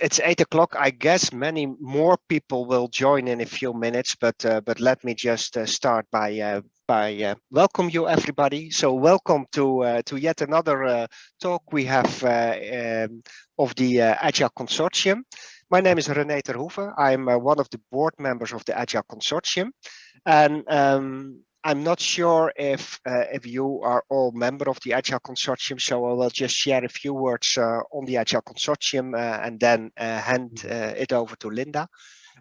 it's 8 o'clock. I guess many more people will join in a few minutes, but let me just start by welcome you everybody. So welcome to yet another talk we have of the Agile Consortium. My name is René Terhoeven. I'm one of the board members of the Agile Consortium, and I'm not sure if you are all member of the Agile Consortium, so I will just share a few words on the Agile Consortium and then hand it over to Linda.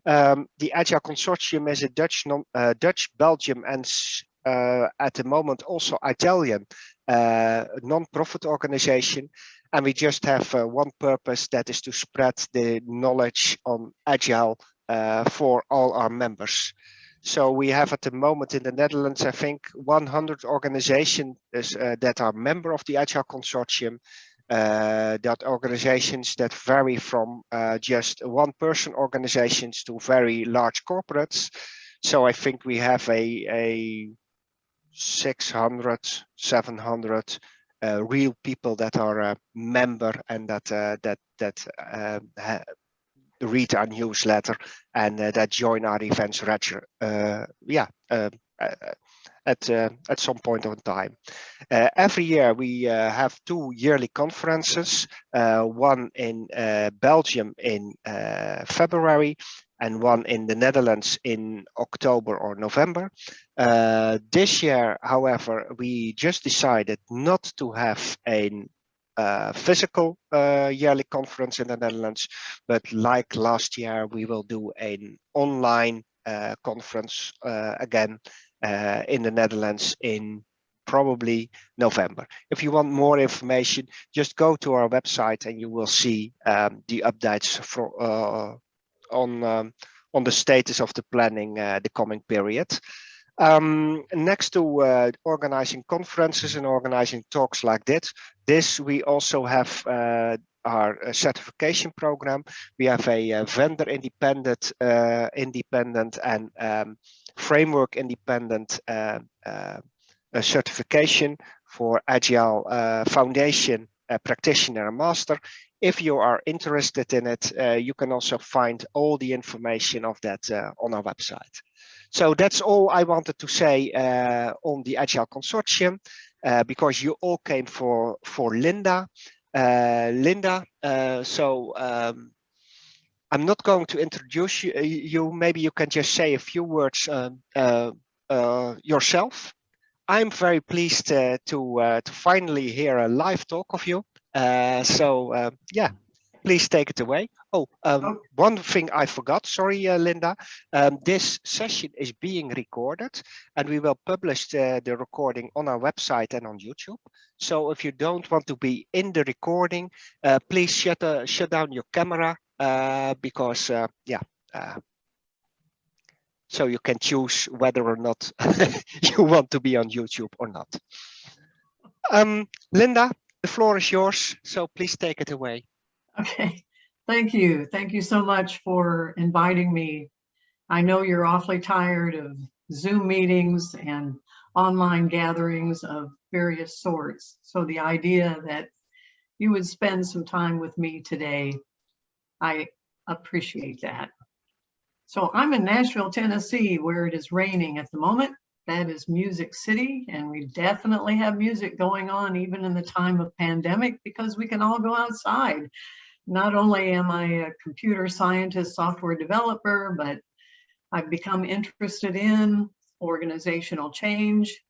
The Agile Consortium is a Dutch, Belgium, and at the moment also Italian non-profit organization. And we just have one purpose, that is to spread the knowledge on Agile for all our members. So we have at the moment in the Netherlands, I think, 100 organizations that are member of the Agile Consortium. That organizations that vary from just one-person organizations to very large corporates. So I think we have a 600, 700 real people that are a member and that read our newsletter and that join our events at some point in time. Every year we have 2 yearly conferences, one in Belgium in February and one in the Netherlands in October or November. This year, however, we just decided not to have a physical yearly conference in the Netherlands, but like last year, we will do an online conference again in the Netherlands in probably November. If you want more information, just go to our website and you will see the updates on the status of the planning the coming period. Next to organizing conferences and organizing talks like this, we also have our certification program. We have a vendor independent and framework independent certification for Agile Foundation practitioner and master. If you are interested in it, you can also find all the information of that on our website. So that's all I wanted to say on the Agile Consortium, because you all came for Linda. Linda, I'm not going to introduce you. Maybe you can just say a few words yourself. I'm very pleased to finally hear a live talk of you. Yeah, please take it away. One thing I forgot, sorry, Linda. This session is being recorded and we will publish the recording on our website and on YouTube. So if you don't want to be in the recording, please shut down your camera because, so you can choose whether or not you want to be on YouTube or not. Linda, the floor is yours, so please take it away. Okay, thank you. Thank you so much for inviting me. I know you're awfully tired of Zoom meetings and online gatherings of various sorts. So the idea that you would spend some time with me today, I appreciate that. So I'm in Nashville, Tennessee, where it is raining at the moment. That is Music City, and we definitely have music going on even in the time of pandemic because we can all go outside. Not only am I a computer scientist, software developer, but I've become interested in organizational change,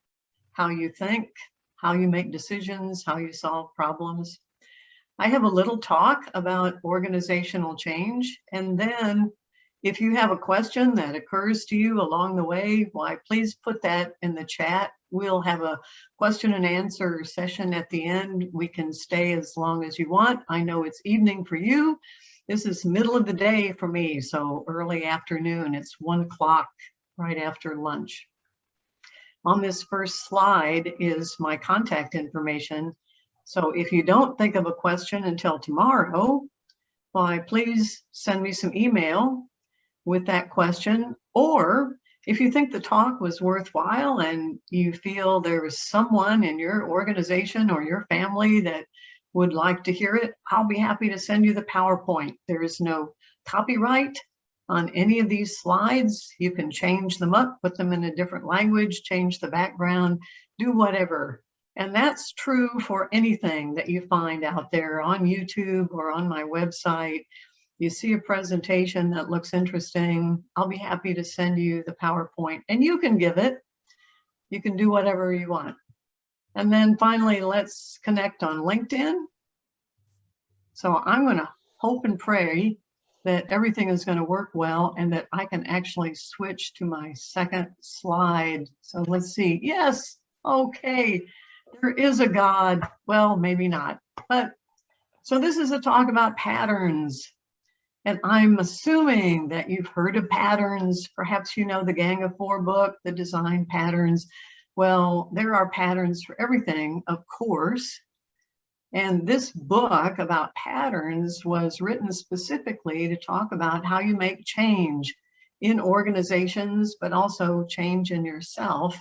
how you think, how you make decisions, how you solve problems. I have a little talk about organizational change, and then if you have a question that occurs to you along the way, why, please put that in the chat. We'll have a question and answer session at the end. We can stay as long as you want. I know it's evening for you. This is middle of the day for me, so early afternoon. It's 1 o'clock right after lunch. On this first slide is my contact information. So if you don't think of a question until tomorrow, why, please send me some email with that question, or if you think the talk was worthwhile and you feel there is someone in your organization or your family that would like to hear it, I'll be happy to send you the PowerPoint. There is no copyright on any of these slides. You can change them up, put them in a different language, change the background, do whatever. And that's true for anything that you find out there on YouTube or on my website. You see a presentation that looks interesting, I'll be happy to send you the PowerPoint, and you can give it. You can do whatever you want. And then finally, let's connect on LinkedIn. So I'm going to hope and pray that everything is going to work well and that I can actually switch to my second slide. So let's see. Yes. Okay. There is a God. Well, maybe not. But so this is a talk about patterns. And I'm assuming that you've heard of patterns. Perhaps you know the Gang of Four book, the design patterns. Well, there are patterns for everything, of course. And this book about patterns was written specifically to talk about how you make change in organizations, but also change in yourself.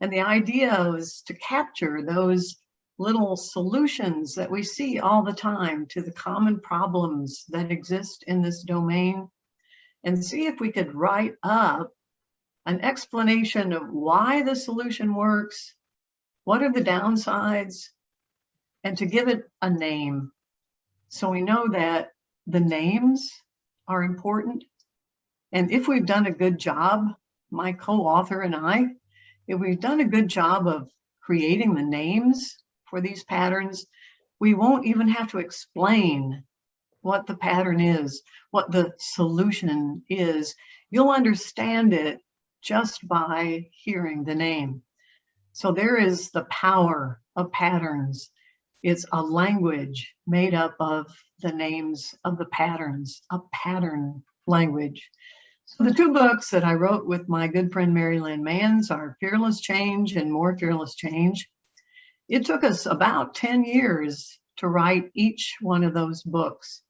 And the idea was to capture those little solutions that we see all the time to the common problems that exist in this domain, and see if we could write up an explanation of why the solution works, what are the downsides, and to give it a name. So we know that the names are important. And if we've done a good job, my co-author and I, if we've done a good job of creating the names for these patterns, we won't even have to explain what the pattern is, what the solution is. You'll understand it just by hearing the name. So there is the power of patterns. It's a language made up of the names of the patterns, a pattern language. So the two books that I wrote with my good friend Mary Lynn Manns are Fearless Change and More Fearless Change. It took us about 10 years to write each one of those books.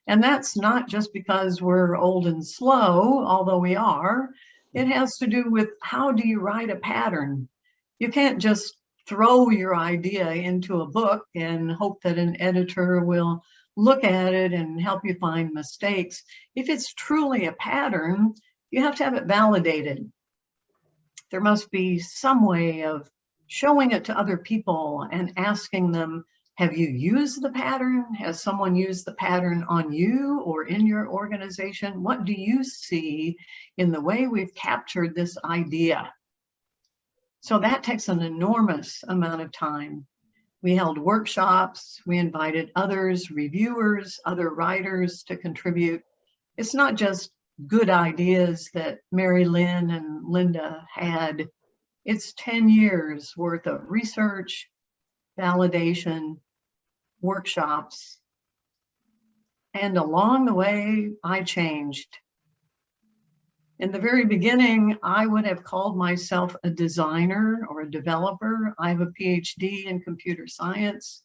And that's not just because we're old and slow, although we are. It has to do with how do you write a pattern? You can't just throw your idea into a book and hope that an editor will look at it and help you find mistakes. If it's truly a pattern, you have to have it validated. There must be some way of showing it to other people and asking them, have you used the pattern? Has someone used the pattern on you or in your organization? What do you see in the way we've captured this idea? So that takes an enormous amount of time. We held workshops, we invited others, reviewers, other writers to contribute. It's not just good ideas that Mary Lynn and Linda had. It's 10 years worth of research, validation, workshops. And along the way, I changed. In the very beginning, I would have called myself a designer or a developer. I have a Ph.D. in computer science.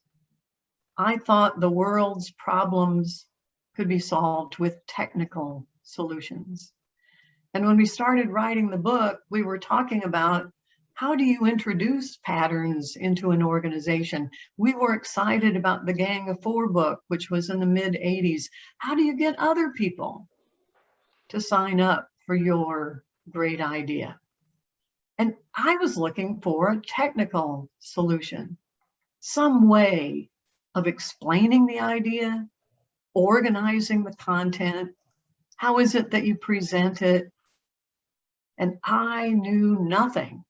I thought the world's problems could be solved with technical solutions. And when we started writing the book, we were talking about how do you introduce patterns into an organization? We were excited about the Gang of Four book, which was in the mid-'80s. How do you get other people to sign up for your great idea? And I was looking for a technical solution, some way of explaining the idea, organizing the content. How is it that you present it? And I knew nothing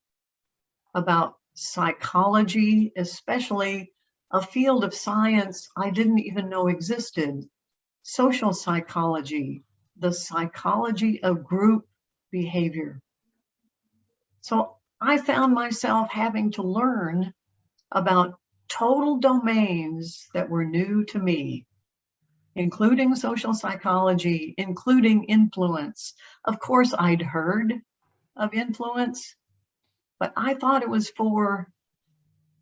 about psychology, especially a field of science I didn't even know existed, social psychology, the psychology of group behavior. So I found myself having to learn about total domains that were new to me, including social psychology, including influence. Of course, I'd heard of influence, but I thought it was for,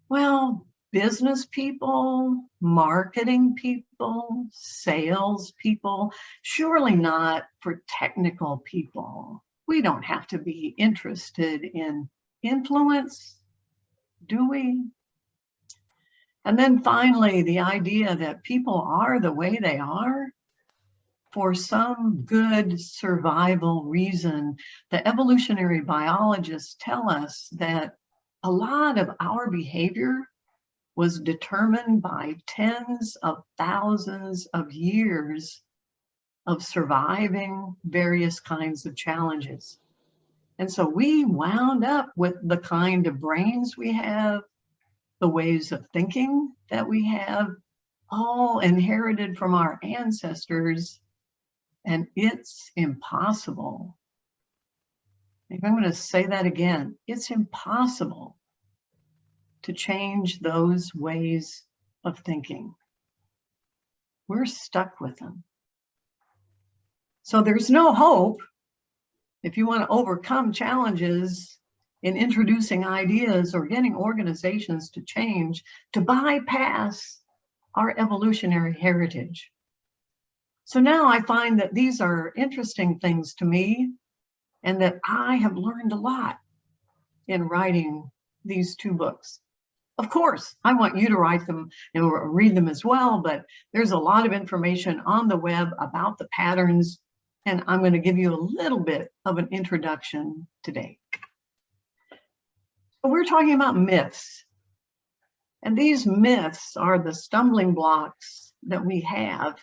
well, business people, marketing people, sales people, surely not for technical people. We don't have to be interested in influence, do we? And then finally, the idea that people are the way they are for some good survival reason. The evolutionary biologists tell us that a lot of our behavior was determined by tens of thousands of years of surviving various kinds of challenges. And so we wound up with the kind of brains we have, the ways of thinking that we have, all inherited from our ancestors. And it's impossible. Maybe I'm going to say that again. It's impossible to change those ways of thinking. We're stuck with them. So there's no hope if you want to overcome challenges in introducing ideas or getting organizations to change, to bypass our evolutionary heritage. So now I find that these are interesting things to me, and that I have learned a lot in writing these two books. Of course, I want you to write them and read them as well, but there's a lot of information on the web about the patterns, and I'm going to give you a little bit of an introduction today. So we're talking about myths, and these myths are the stumbling blocks that we have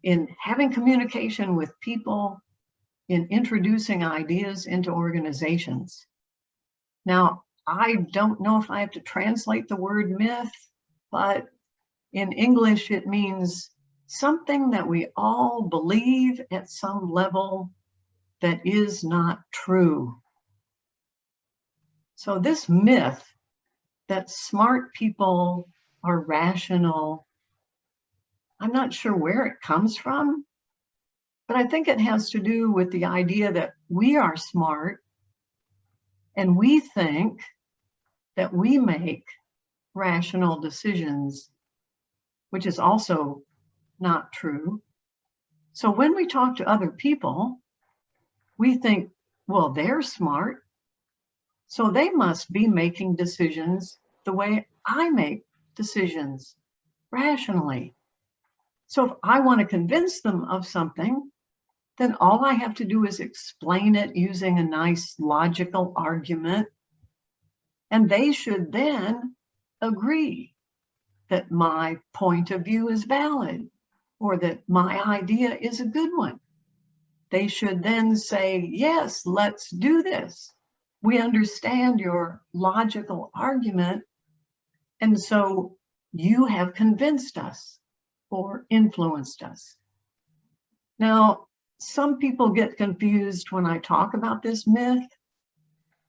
in having communication with people, in introducing ideas into organizations. Now, I don't know if I have to translate the word myth, but in English it means something that we all believe at some level that is not true. So this myth that smart people are rational, I'm not sure where it comes from, but I think it has to do with the idea that we are smart and we think that we make rational decisions, which is also not true. So when we talk to other people, we think, well, they're smart, so they must be making decisions the way I make decisions, rationally. So if I want to convince them of something, then all I have to do is explain it using a nice logical argument, and they should then agree that my point of view is valid or that my idea is a good one. They should then say, yes, let's do this. We understand your logical argument, and so you have convinced us or influenced us. Now, some people get confused when I talk about this myth,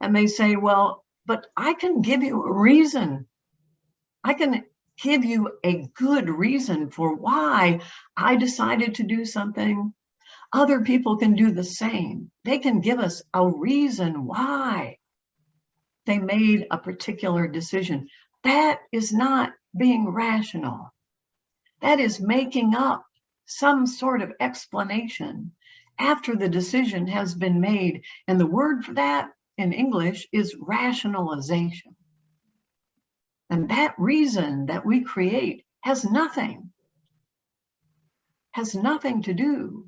and they say, well, but I can give you a reason. I can give you a good reason for why I decided to do something. Other people can do the same. They can give us a reason why they made a particular decision. That is not being rational. That is making up some sort of explanation after the decision has been made. And the word for that in English is rationalization. And that reason that we create has nothing to do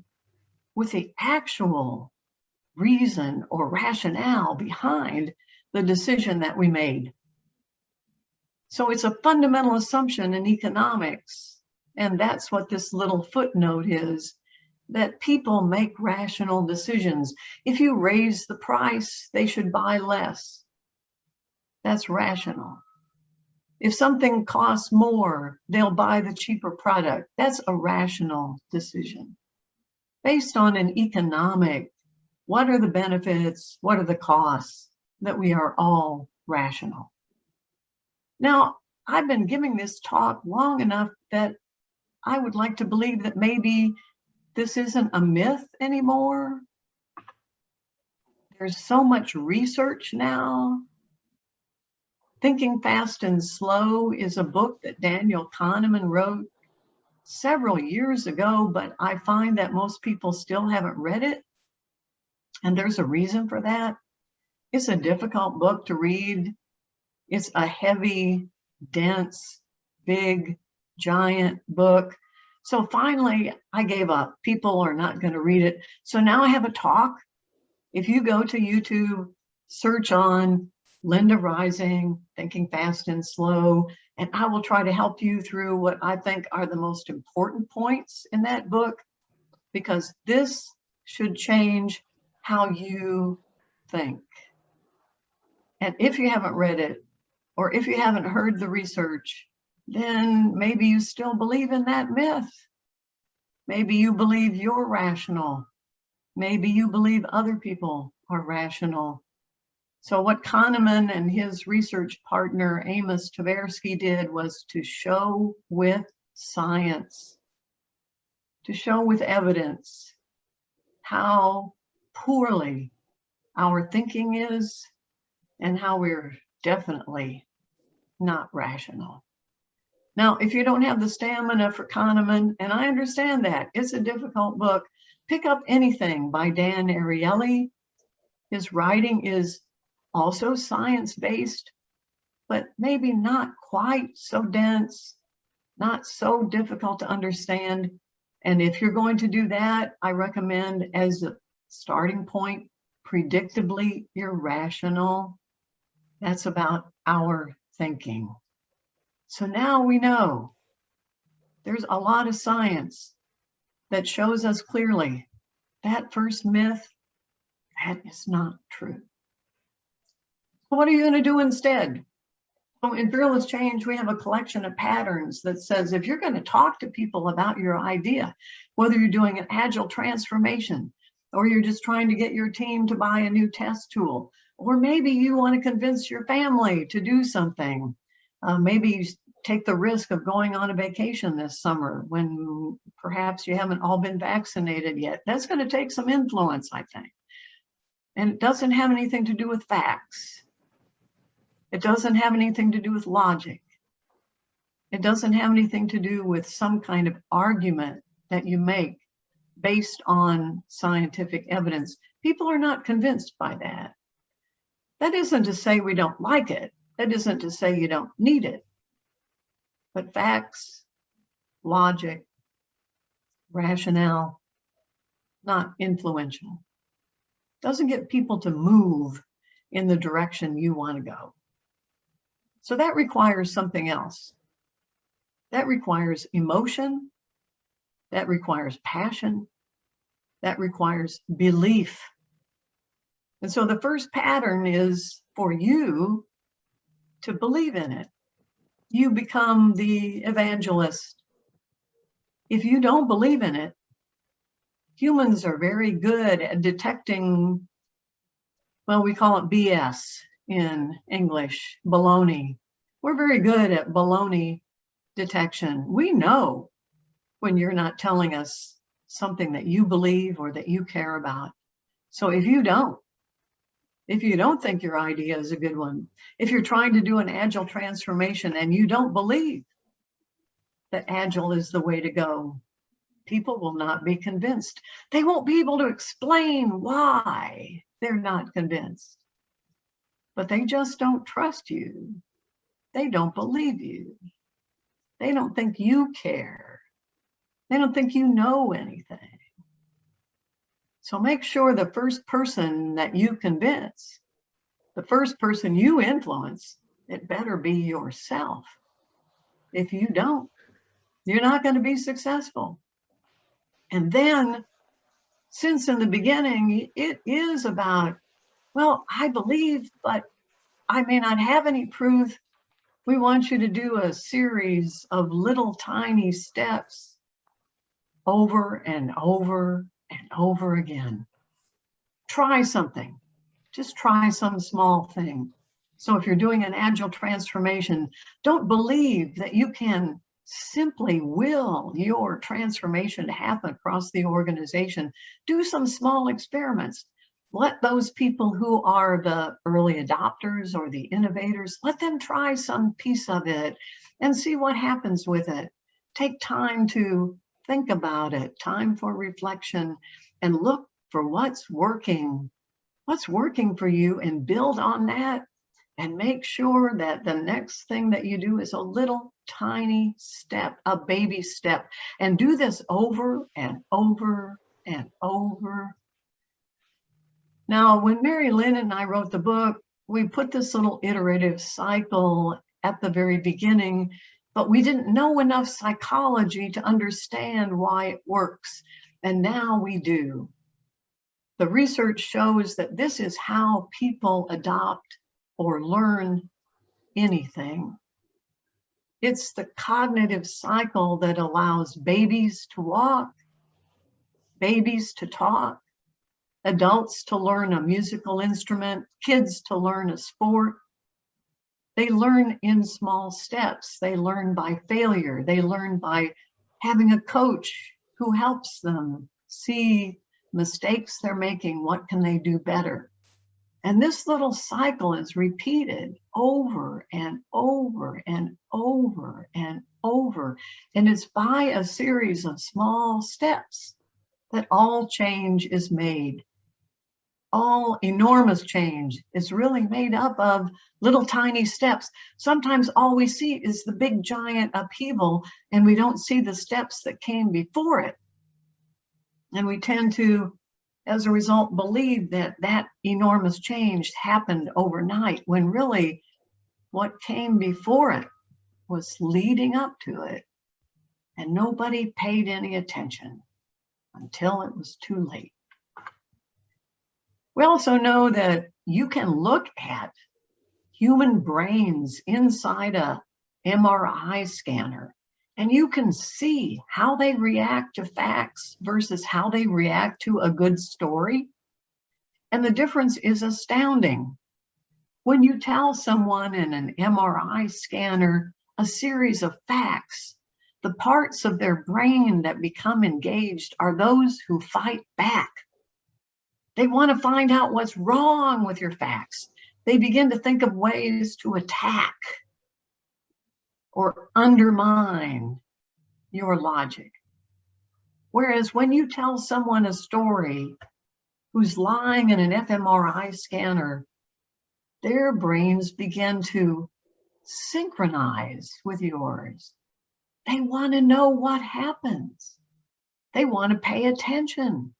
with the actual reason or rationale behind the decision that we made. So it's a fundamental assumption in economics, and that's what this little footnote is, that people make rational decisions. If you raise the price, they should buy less. That's rational. If something costs more, they'll buy the cheaper product. That's a rational decision. Based on an economic, what are the benefits, what are the costs, that we are all rational. Now, I've been giving this talk long enough that I would like to believe that maybe this isn't a myth anymore. There's so much research now. Thinking Fast and Slow is a book that Daniel Kahneman wrote several years ago, but I find that most people still haven't read it. And there's a reason for that. It's a difficult book to read. It's a heavy, dense, big, giant book. So finally, I gave up. People are not going to read it. So now I have a talk. If you go to YouTube, search on Linda Rising, Thinking Fast and Slow, and I will try to help you through what I think are the most important points in that book, because this should change how you think. And if you haven't read it, or if you haven't heard the research, then maybe you still believe in that myth. Maybe you believe you're rational. Maybe you believe other people are rational. So what Kahneman and his research partner, Amos Tversky, did was to show with science, to show with evidence how poorly our thinking is and how we're definitely not rational. Now, if you don't have the stamina for Kahneman, and I understand that, it's a difficult book, pick up anything by Dan Ariely. His writing is also science-based, but maybe not quite so dense, not so difficult to understand. And if you're going to do that, I recommend as a starting point, Predictably Irrational. That's about our thinking. So now we know there's a lot of science that shows us clearly that first myth, that is not true. So what are you going to do instead? So in Fearless Change, we have a collection of patterns that says if you're going to talk to people about your idea, whether you're doing an agile transformation, or you're just trying to get your team to buy a new test tool, or maybe you want to convince your family to do something. Maybe you take the risk of going on a vacation this summer when perhaps you haven't all been vaccinated yet. That's going to take some influence, I think. And it doesn't have anything to do with facts. It doesn't have anything to do with logic. It doesn't have anything to do with some kind of argument that you make based on scientific evidence. People are not convinced by that. That isn't to say we don't like it. That isn't to say you don't need it. But facts, logic, rationale, not influential. Doesn't get people to move in the direction you want to go. So that requires something else. That requires emotion. That requires passion. That requires belief. And so the first pattern is for you to believe in it. You become the evangelist. If you don't believe in it, humans are very good at detecting, well, we call it BS in English, baloney. We're very good at baloney detection. We know when you're not telling us something that you believe or that you care about. So if you don't think your idea is a good one, if you're trying to do an agile transformation and you don't believe that agile is the way to go, people will not be convinced. They won't be able to explain why they're not convinced. But they just don't trust you. They don't believe you. They don't think you care. They don't think you know anything. So make sure the first person that you convince, the first person you influence, it better be yourself. If you don't, you're not going to be successful. And then, since in the beginning, it is about, well, I believe, but I may not have any proof. We want you to do a series of little tiny steps over and over and over again. Try something. Just try some small thing. So if you're doing an agile transformation, don't believe that you can simply will your transformation to happen across the organization. Do some small experiments. Let those people who are the early adopters or the innovators, let them try some piece of it and see what happens with it. Take time to think about it, time for reflection, and look for what's working for you and build on that and make sure that the next thing that you do is a little tiny step, a baby step, and do this over and over and over. Now, when Mary Lynn and I wrote the book, we put this little iterative cycle at the very beginning, but we didn't know enough psychology to understand why it works. And now we do. The research shows that this is how people adopt or learn anything. It's the cognitive cycle that allows babies to walk, babies to talk, adults to learn a musical instrument, kids to learn a sport. They learn in small steps. They learn by failure. They learn by having a coach who helps them see mistakes they're making. What can they do better? And this little cycle is repeated over and over and over and over. And it's by a series of small steps that all change is made. All enormous change is really made up of little tiny steps. Sometimes all we see is the big giant upheaval, and we don't see the steps that came before it. And we tend to, as a result, believe that that enormous change happened overnight, when really what came before it was leading up to it. And nobody paid any attention until it was too late. We also know that you can look at human brains inside a MRI scanner, and you can see how they react to facts versus how they react to a good story. And the difference is astounding. When you tell someone in an MRI scanner a series of facts, the parts of their brain that become engaged are those who fight back. They want to find out what's wrong with your facts. They begin to think of ways to attack or undermine your logic. Whereas when you tell someone a story who's lying in an fMRI scanner, their brains begin to synchronize with yours. They want to know what happens. They want to pay attention.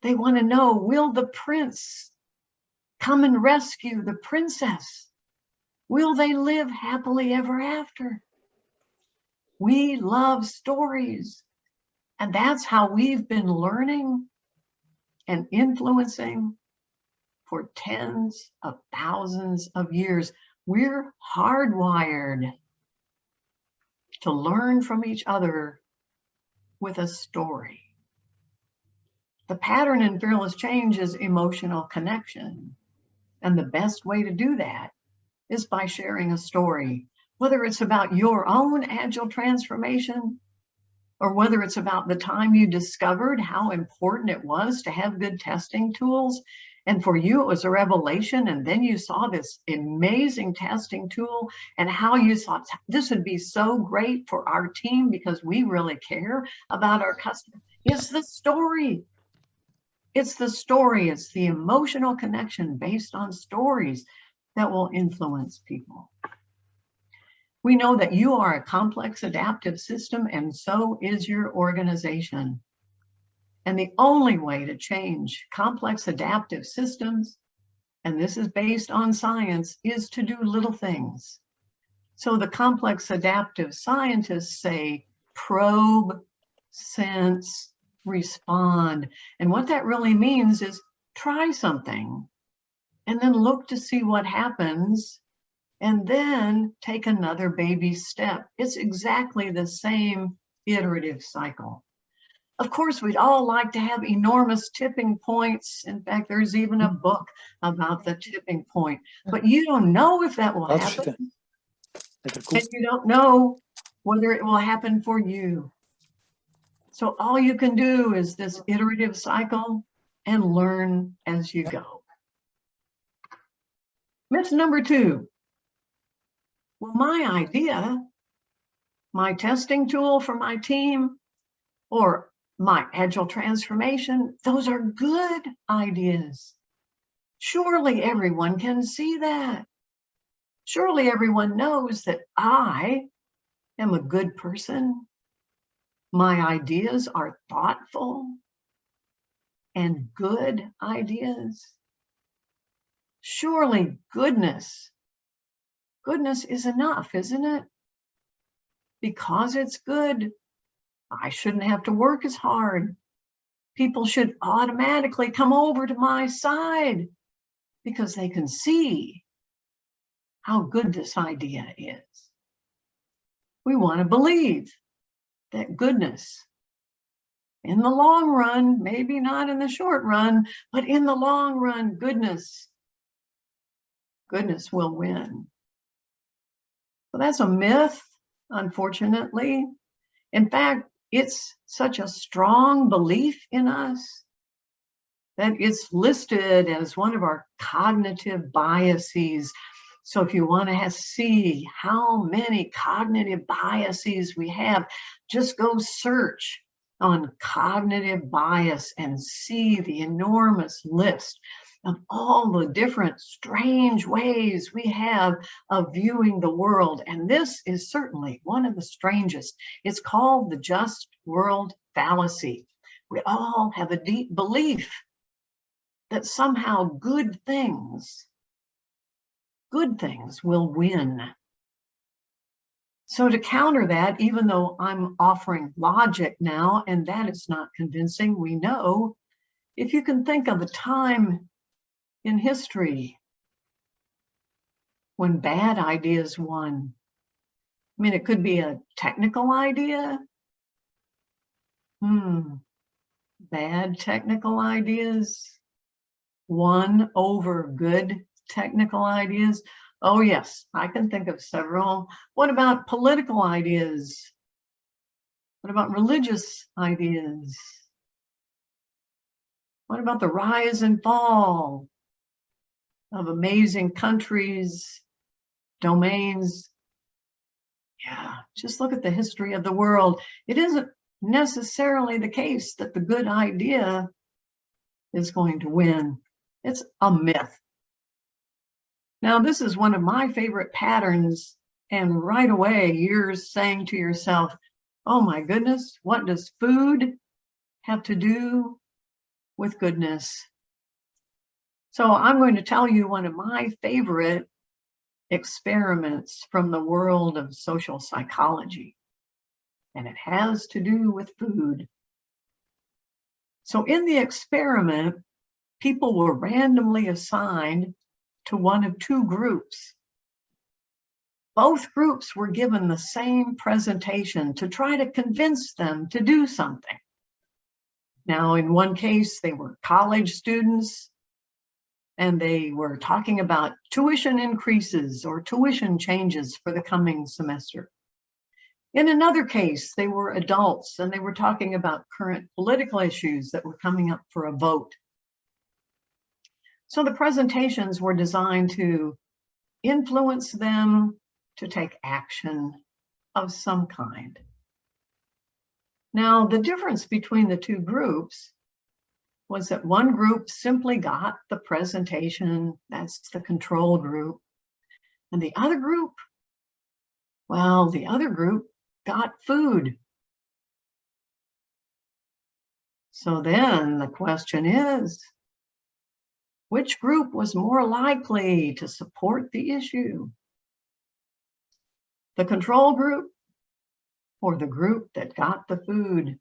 They want to know, will the prince come and rescue the princess? Will they live happily ever after? We love stories, and that's how we've been learning and influencing for tens of thousands of years. We're hardwired to learn from each other with a story. The pattern in fearless change is emotional connection. And the best way to do that is by sharing a story, whether it's about your own Agile transformation, or whether it's about the time you discovered how important it was to have good testing tools. And for you, it was a revelation. And then you saw this amazing testing tool and how you thought this would be so great for our team because we really care about our customers. It's the story. It's the story. It's the emotional connection based on stories that will influence people. We know that you are a complex adaptive system, and so is your organization. And the only way to change complex adaptive systems, and this is based on science, is to do little things. So the complex adaptive scientists say probe, sense, respond. And what that really means is try something and then look to see what happens and then take another baby step. It's exactly the same iterative cycle. Of course, we'd all like to have enormous tipping points. In fact, there's even a book about the tipping point, but you don't know if that will happen. And you don't know whether it will happen for you. So all you can do is this iterative cycle and learn as you go. Myth number 2. Well, my idea, my testing tool for my team, or my Agile transformation, those are good ideas. Surely everyone can see that. Surely everyone knows that I am a good person. My ideas are thoughtful and good ideas. Surely goodness is enough, isn't it? Because it's good, I shouldn't have to work as hard. People should automatically come over to my side because they can see how good this idea is. We want to believe that goodness, in the long run, maybe not in the short run, but in the long run, goodness will win. So that's a myth, unfortunately. In fact, it's such a strong belief in us that it's listed as one of our cognitive biases. So if you want to see how many cognitive biases we have, just go search on cognitive bias and see the enormous list of all the different strange ways we have of viewing the world. And this is certainly one of the strangest. It's called the just world fallacy. We all have a deep belief that somehow good things will win. So to counter that, even though I'm offering logic now, and that is not convincing, we know, if you can think of a time in history when bad ideas won. I mean, it could be a technical idea. Bad technical ideas won over good technical ideas. Oh yes, I can think of several. What about political ideas? What about religious ideas? What about the rise and fall of amazing countries, domains? Yeah, just look at the history of the world. It isn't necessarily the case that the good idea is going to win. It's a myth. Now, this is one of my favorite patterns, and right away you're saying to yourself, oh my goodness, what does food have to do with goodness? So I'm going to tell you one of my favorite experiments from the world of social psychology, and it has to do with food. So in the experiment, people were randomly assigned to one of two groups. Both groups were given the same presentation to try to convince them to do something. Now, in one case, they were college students, and they were talking about tuition increases or tuition changes for the coming semester. In another case, they were adults, and they were talking about current political issues that were coming up for a vote. So the presentations were designed to influence them to take action of some kind. Now, the difference between the two groups was that one group simply got the presentation, that's the control group, and the other group, well, the other group got food. So then the question is, which group was more likely to support the issue? The control group or the group that got the food?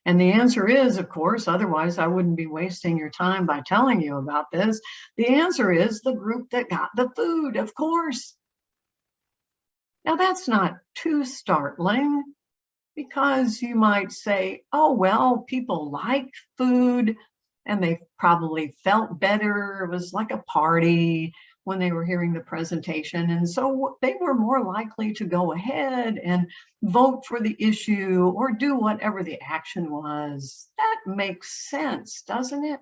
And the answer is, of course, otherwise I wouldn't be wasting your time by telling you about this. The answer is the group that got the food, of course. Now that's not too startling, because you might say, oh, well, people like food and they probably felt better. It was like a party when they were hearing the presentation. And so they were more likely to go ahead and vote for the issue or do whatever the action was. That makes sense, doesn't it?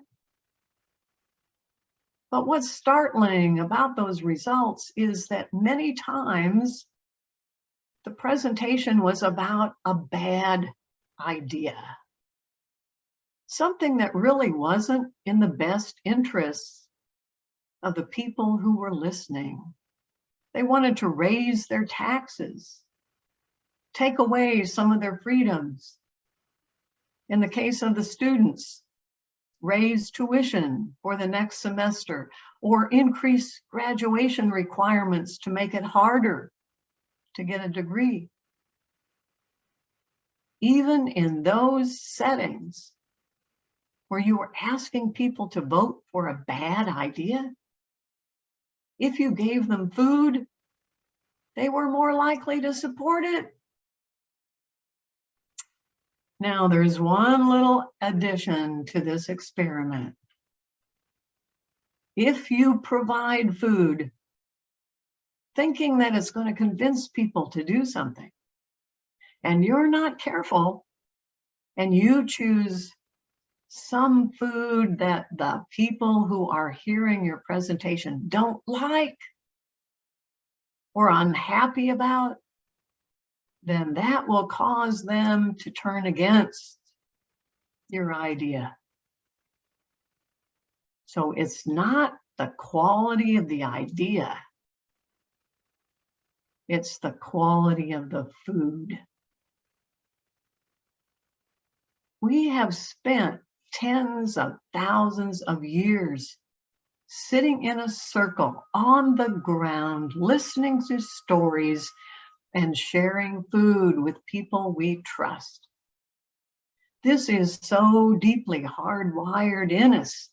But what's startling about those results is that many times the presentation was about a bad idea, something that really wasn't in the best interests of the people who were listening. They wanted to raise their taxes, take away some of their freedoms. In the case of the students, raise tuition for the next semester or increase graduation requirements to make it harder to get a degree. Even in those settings where you were asking people to vote for a bad idea, if you gave them food, they were more likely to support it. Now, there's one little addition to this experiment. If you provide food, thinking that it's going to convince people to do something, and you're not careful, and you choose some food that the people who are hearing your presentation don't like or unhappy about, then that will cause them to turn against your idea. So it's not the quality of the idea, it's the quality of the food. We have spent tens of thousands of years sitting in a circle on the ground, listening to stories and sharing food with people we trust. This is so deeply hardwired in us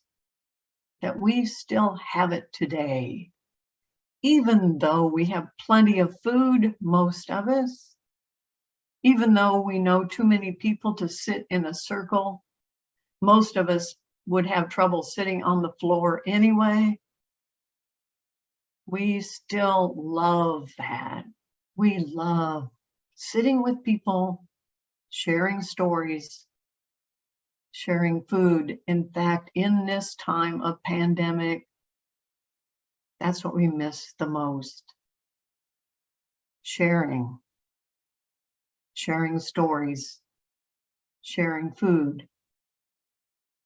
that we still have it today. Even though we have plenty of food, most of us, even though we know too many people to sit in a circle, most of us would have trouble sitting on the floor anyway. We still love that. We love sitting with people, sharing stories, sharing food. In fact, in this time of pandemic, that's what we miss the most. Sharing stories, sharing food,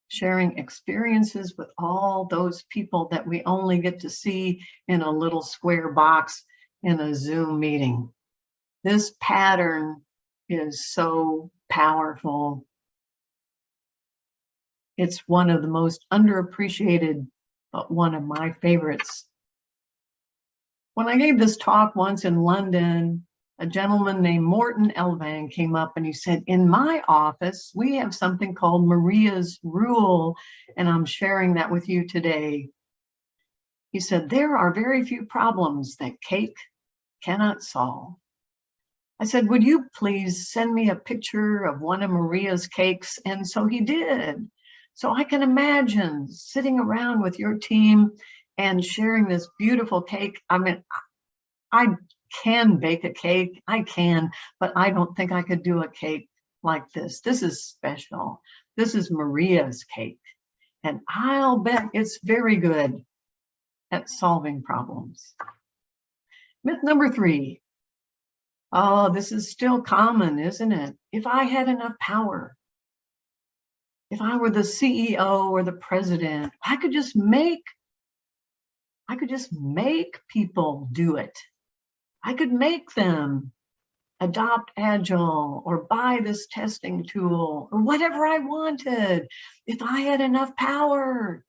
sharing experiences with all those people that we only get to see in a little square box in a Zoom meeting. This pattern is so powerful. It's one of the most underappreciated, but one of my favorites. When I gave this talk once in London, a gentleman named Morton Elvang came up and he said, in my office, we have something called Maria's Rule, and I'm sharing that with you today. He said, there are very few problems that cake cannot solve. I said, would you please send me a picture of one of Maria's cakes? And so he did. So I can imagine sitting around with your team and sharing this beautiful cake. I mean, I can bake a cake, I can, but I don't think I could do a cake like this. This is special. This is Maria's cake. And I'll bet it's very good at solving problems. Myth number 3. Oh, this is still common, isn't it? If I had enough power, if I were the CEO or the president, I could just make people do it. I could make them adopt Agile or buy this testing tool or whatever I wanted. If I had enough power,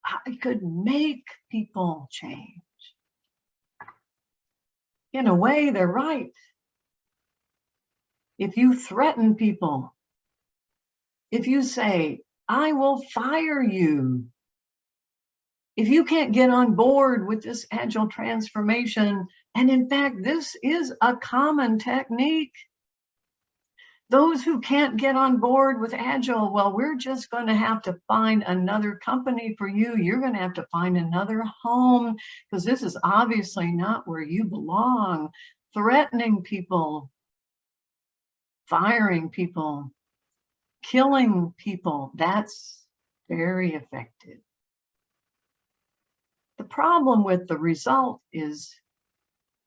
I could make people change. In a way, they're right. If you threaten people, if you say, I will fire you, if you can't get on board with this Agile transformation, and in fact, this is a common technique. Those who can't get on board with Agile, well, we're just going to have to find another company for you. You're going to have to find another home because this is obviously not where you belong. Threatening people, firing people, killing people, that's very effective. The problem with the result is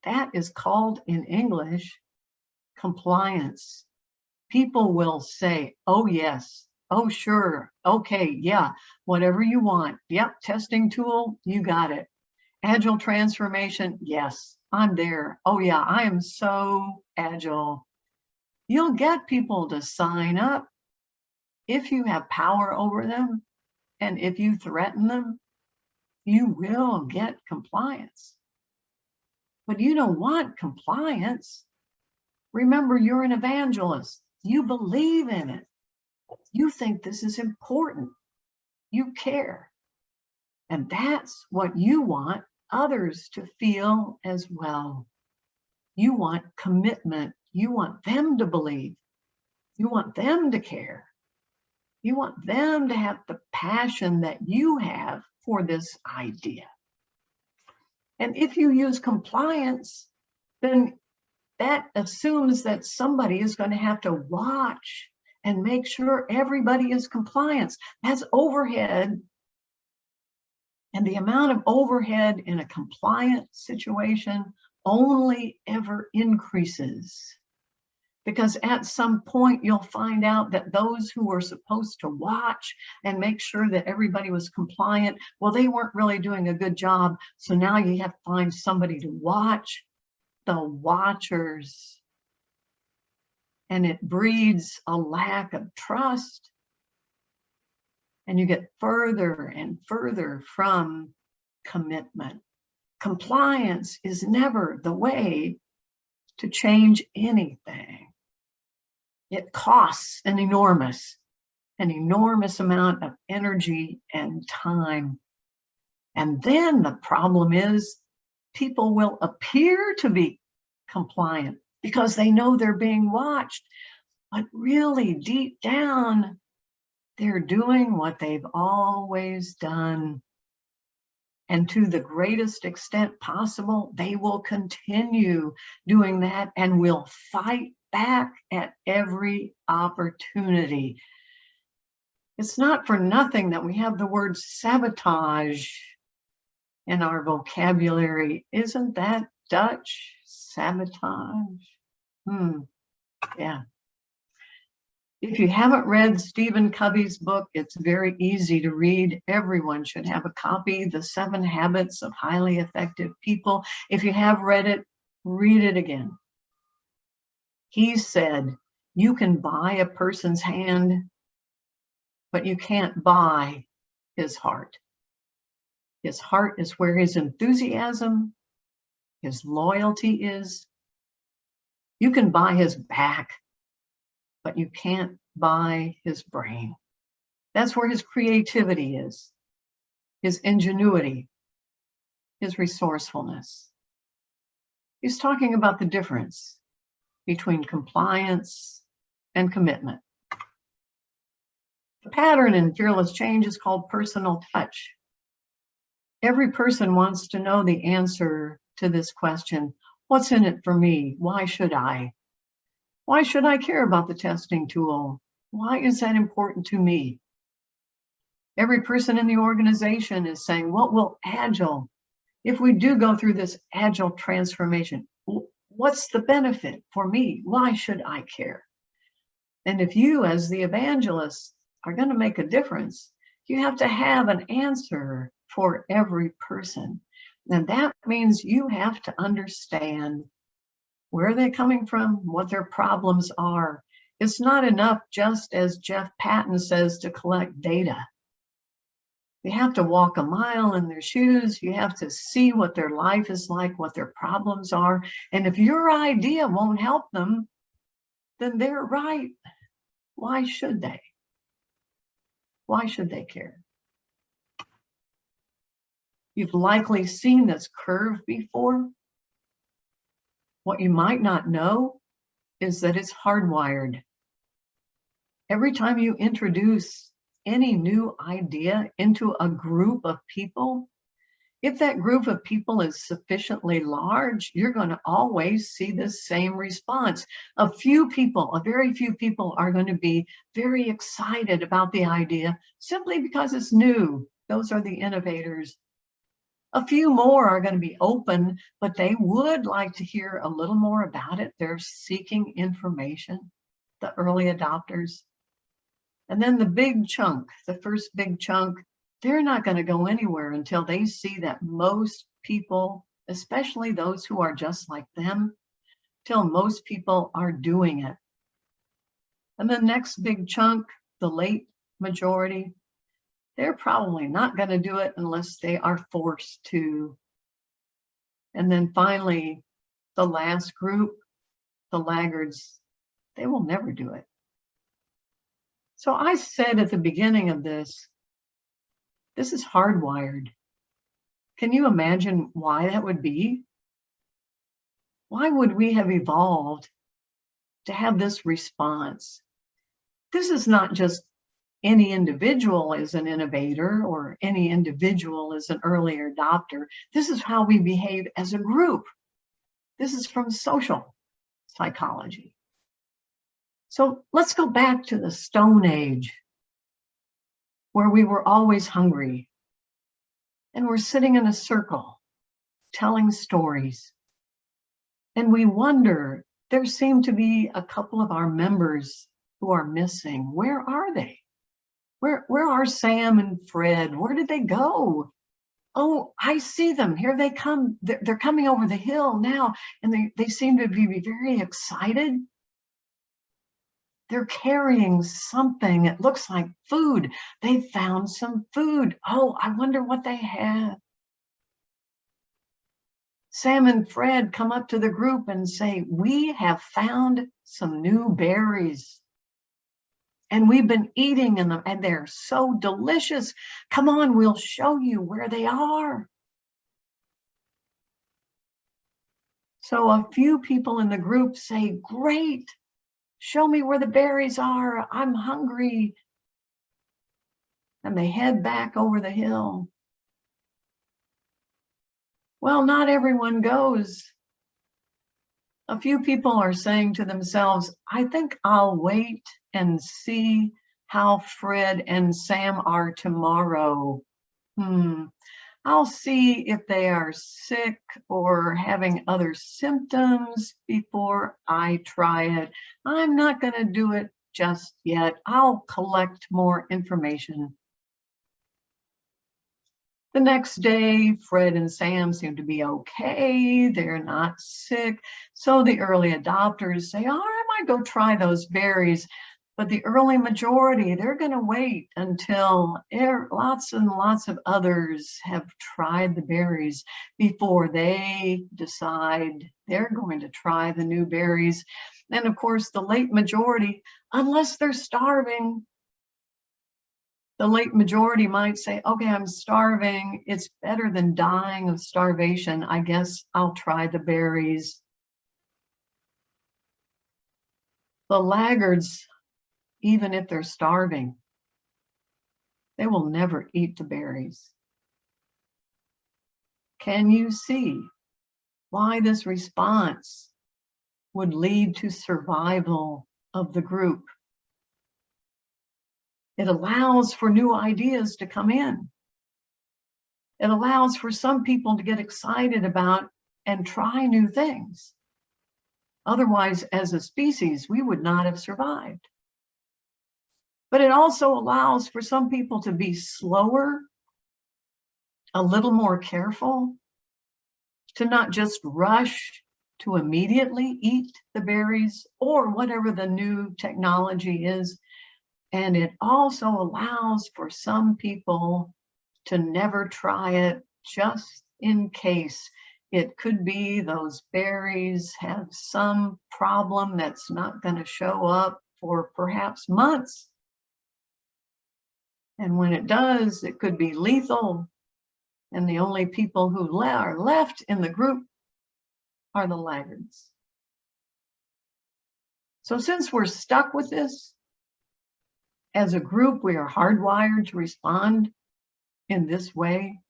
that is called in English compliance. People will say, oh yes, Oh, sure. Okay, yeah, whatever you want. Yep, testing tool, you got it. Agile transformation, yes, I'm there. Oh yeah, I am so agile. You'll get people to sign up if you have power over them, and if you threaten them, you will get compliance. But you don't want compliance. Remember, you're an evangelist. You believe in it. You think this is important. You care. And that's what you want others to feel as well. You want commitment. You want them to believe. You want them to care. You want them to have the passion that you have for this idea. And if you use compliance, then that assumes that somebody is going to have to watch and make sure everybody is compliant. That's overhead. And the amount of overhead in a compliant situation only ever increases. Because at some point you'll find out that those who were supposed to watch and make sure that everybody was compliant, well, they weren't really doing a good job. So now you have to find somebody to watch the watchers. And it breeds a lack of trust. And you get further and further from commitment. Compliance is never the way to change anything. It costs an enormous amount of energy and time. And then the problem is people will appear to be compliant because they know they're being watched, but really deep down, they're doing what they've always done. And to the greatest extent possible, they will continue doing that and will fight back at every opportunity. It's not for nothing that we have the word sabotage in our vocabulary. Isn't that Dutch? Sabotage? Yeah. If you haven't read Stephen Covey's book, it's very easy to read. Everyone should have a copy, The 7 Habits of Highly Effective People. If you have read it, read it again. He said, you can buy a person's hand, but you can't buy his heart. His heart is where his enthusiasm, his loyalty is. You can buy his back, but you can't buy his brain. That's where his creativity is, his ingenuity, his resourcefulness. He's talking about the difference between compliance and commitment. The pattern in fearless change is called personal touch. Every person wants to know the answer to this question. What's in it for me? Why should I? Why should I care about the testing tool? Why is that important to me? Every person in the organization is saying, what will Agile, if we do go through this Agile transformation, what's the benefit for me? Why should I care? And if you, as the evangelist, are going to make a difference, you have to have an answer for every person. And that means you have to understand where they're coming from, what their problems are. It's not enough, just as Jeff Patton says, to collect data. You have to walk a mile in their shoes. You have to see what their life is like, what their problems are. And if your idea won't help them, then they're right. Why should they? Why should they care? You've likely seen this curve before. What you might not know is that it's hardwired. Every time you introduce any new idea into a group of people, if that group of people is sufficiently large, you're going to always see the same response. A very few people are going to be very excited about the idea simply because it's new. Those are the innovators. A few more are going to be open, but they would like to hear a little more about it. They're seeking information, the early adopters. And then the big chunk, the first big chunk, they're not going to go anywhere until they see that most people, especially those who are just like them, till most people are doing it. And the next big chunk, the late majority, they're probably not going to do it unless they are forced to. And then finally, the last group, the laggards, they will never do it. So I said at the beginning of this is hardwired. Can you imagine why that would be? Why would we have evolved to have this response? This is not just any individual is an innovator or any individual is an early adopter. This is how we behave as a group. This is from social psychology. So let's go back to the Stone Age, where we were always hungry and we're sitting in a circle telling stories. And we wonder, there seem to be a couple of our members who are missing. Where are they? Where are Sam and Fred? Where did they go? Oh, I see them. Here they come. They're coming over the hill now, and they seem to be very excited. They're carrying something. It looks like food. They found some food. Oh, I wonder what they have. Sam and Fred come up to the group and say, we have found some new berries. And we've been eating them, and they're so delicious. Come on, we'll show you where they are. So a few people in the group say, great, show me where the berries are. I'm hungry. And they head back over the hill. Well, not everyone goes. A few people are saying to themselves, I think I'll wait and see how Fred and Sam are tomorrow. I'll see if they are sick or having other symptoms before I try it. I'm not going to do it just yet. I'll collect more information. The next day, Fred and Sam seem to be okay. They're not sick. So the early adopters say, oh, I might go try those berries. But the early majority, they're going to wait until lots and lots of others have tried the berries before they decide they're going to try the new berries. And of course, the late majority, unless they're starving, the late majority might say, okay, I'm starving. It's better than dying of starvation. I guess I'll try the berries. The laggards, even if they're starving, they will never eat the berries. Can you see why this response would lead to survival of the group? It allows for new ideas to come in. It allows for some people to get excited about and try new things. Otherwise, as a species, we would not have survived. But it also allows for some people to be slower, a little more careful, to not just rush to immediately eat the berries or whatever the new technology is. And it also allows for some people to never try it just in case. It could be those berries have some problem that's not going to show up for perhaps months. And when it does, it could be lethal. And the only people who are left in the group are the laggards. So since we're stuck with this, as a group, we are hardwired to respond in this way,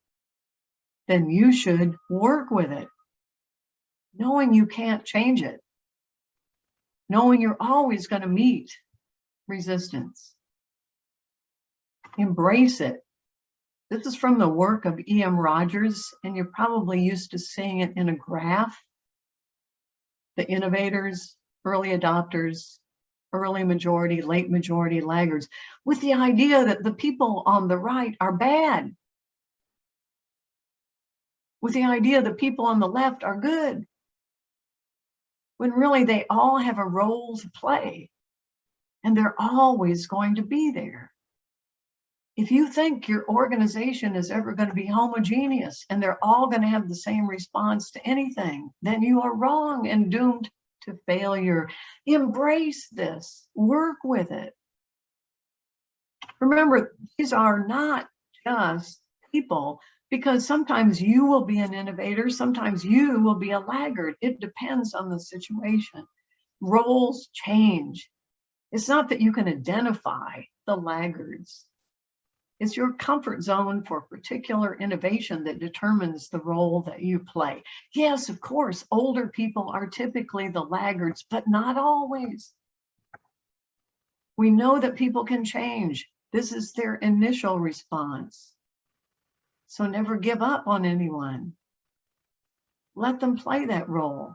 then you should work with it, knowing you can't change it, knowing you're always going to meet resistance. Embrace it. This is from the work of E.M. Rogers, and you're probably used to seeing it in a graph. The innovators, early adopters, early majority, late majority, laggards, with the idea that the people on the right are bad, with the idea that people on the left are good, when really they all have a role to play, and they're always going to be there. If you think your organization is ever going to be homogeneous and they're all going to have the same response to anything, then you are wrong and doomed to failure. Embrace this, work with it. Remember, these are not just people, because sometimes you will be an innovator, sometimes you will be a laggard. It depends on the situation. Roles change. It's not that you can identify the laggards. It's your comfort zone for particular innovation that determines the role that you play. Yes, of course, older people are typically the laggards, but not always. We know that people can change. This is their initial response. So never give up on anyone. Let them play that role.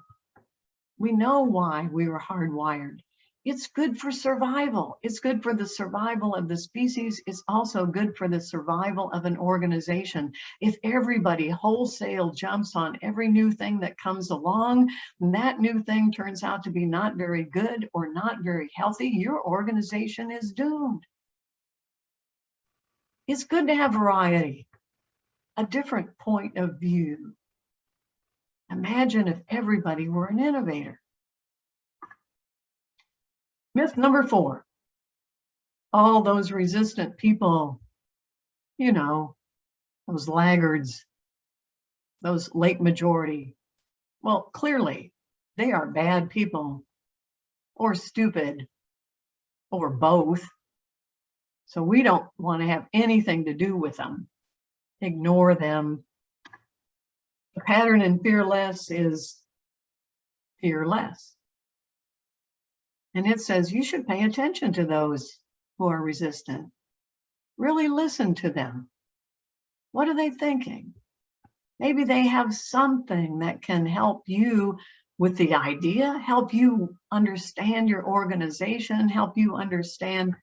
We know why we were hardwired. It's good for survival. It's good for the survival of the species. It's also good for the survival of an organization. If everybody wholesale jumps on every new thing that comes along, and that new thing turns out to be not very good or not very healthy, your organization is doomed. It's good to have variety, a different point of view. Imagine if everybody were an innovator. Myth number 4, all those resistant people, you know, those laggards, those late majority. Well, clearly they are bad people or stupid or both. So we don't want to have anything to do with them. Ignore them. The pattern in fearless is fearless. And it says you should pay attention to those who are resistant. Really listen to them. What are they thinking? Maybe they have something that can help you with the idea, help you understand your organization, help you understand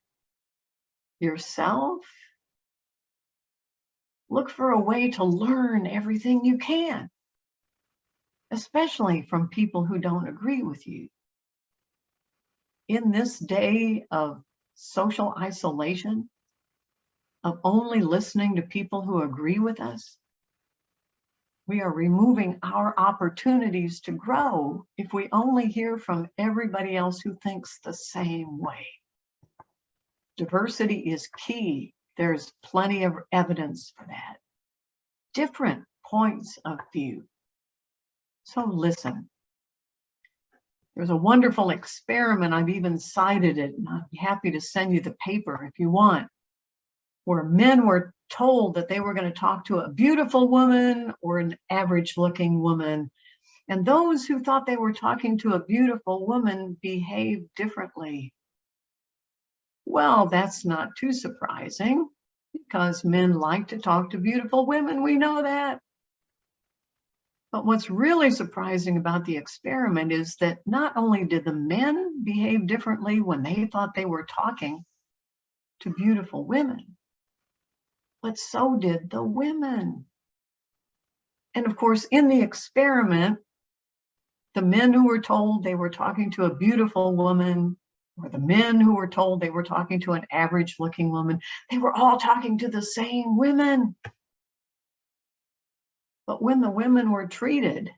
yourself. Look for a way to learn everything you can, especially from people who don't agree with you. In this day of social isolation, of only listening to people who agree with us, we are removing our opportunities to grow if we only hear from everybody else who thinks the same way. Diversity is key. There's plenty of evidence for that. Different points of view. So listen. There's a wonderful experiment, I've even cited it, and I'd be happy to send you the paper if you want, where men were told that they were going to talk to a beautiful woman or an average-looking woman, and those who thought they were talking to a beautiful woman behaved differently. Well, that's not too surprising, because men like to talk to beautiful women, we know that. But what's really surprising about the experiment is that not only did the men behave differently when they thought they were talking to beautiful women, but so did the women. And of course, in the experiment, the men who were told they were talking to a beautiful woman, or the men who were told they were talking to an average-looking woman, they were all talking to the same women. But when the women were treated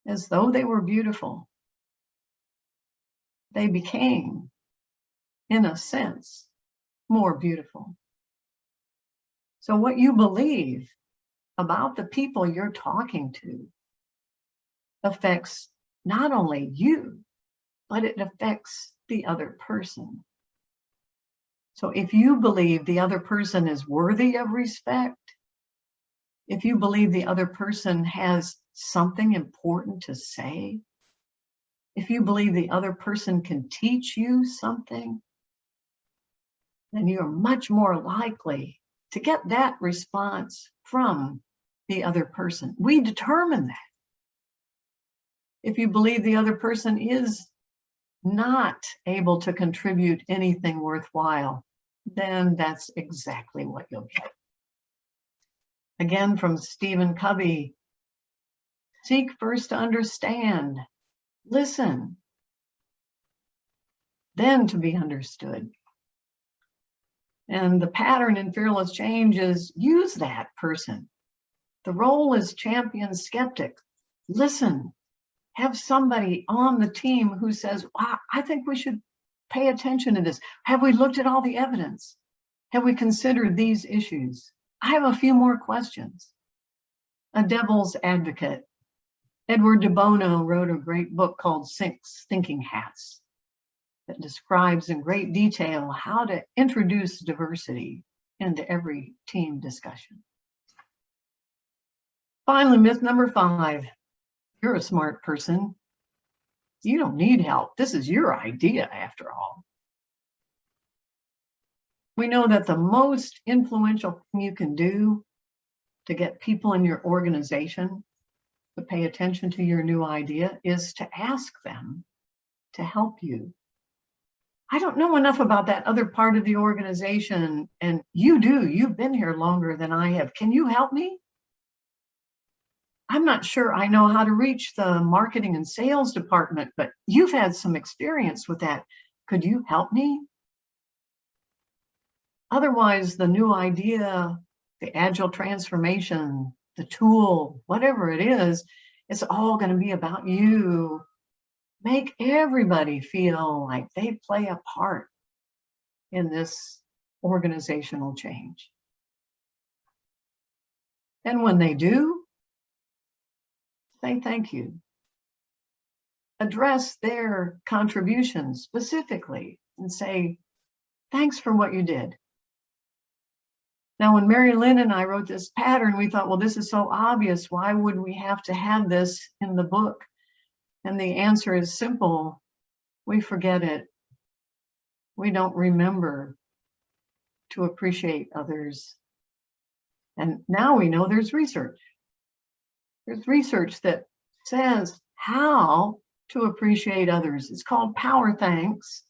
as though they were beautiful, they became, in a sense, more beautiful. So what you believe about the people you're talking to affects not only you, but it affects the other person. So if you believe the other person is worthy of respect, if you believe the other person has something important to say, if you believe the other person can teach you something, then you're much more likely to get that response from the other person. We determine that. If you believe the other person is not able to contribute anything worthwhile, then that's exactly what you'll get. Again, from Stephen Covey, seek first to understand, listen, then to be understood. And the pattern in fearless change is use that person. The role is champion skeptic. Listen, have somebody on the team who says, wow, I think we should pay attention to this. Have we looked at all the evidence? Have we considered these issues? I have a few more questions. A devil's advocate. Edward de Bono wrote a great book called Six Thinking Hats that describes in great detail how to introduce diversity into every team discussion. Finally, myth number 5, you're a smart person. You don't need help. This is your idea after all. We know that the most influential thing you can do to get people in your organization to pay attention to your new idea is to ask them to help you. I don't know enough about that other part of the organization, and you do. You've been here longer than I have. Can you help me? I'm not sure I know how to reach the marketing and sales department, but you've had some experience with that. Could you help me? Otherwise, the new idea, the agile transformation, the tool, whatever it is, it's all going to be about you. Make everybody feel like they play a part in this organizational change. And when they do, say thank you. Address their contributions specifically and say, thanks for what you did. Now, when Mary Lynn and I wrote this pattern, we thought, well, this is so obvious. Why would we have to have this in the book? And the answer is simple. We forget it. We don't remember to appreciate others. And now we know there's research. There's research that says how to appreciate others. It's called power thanks.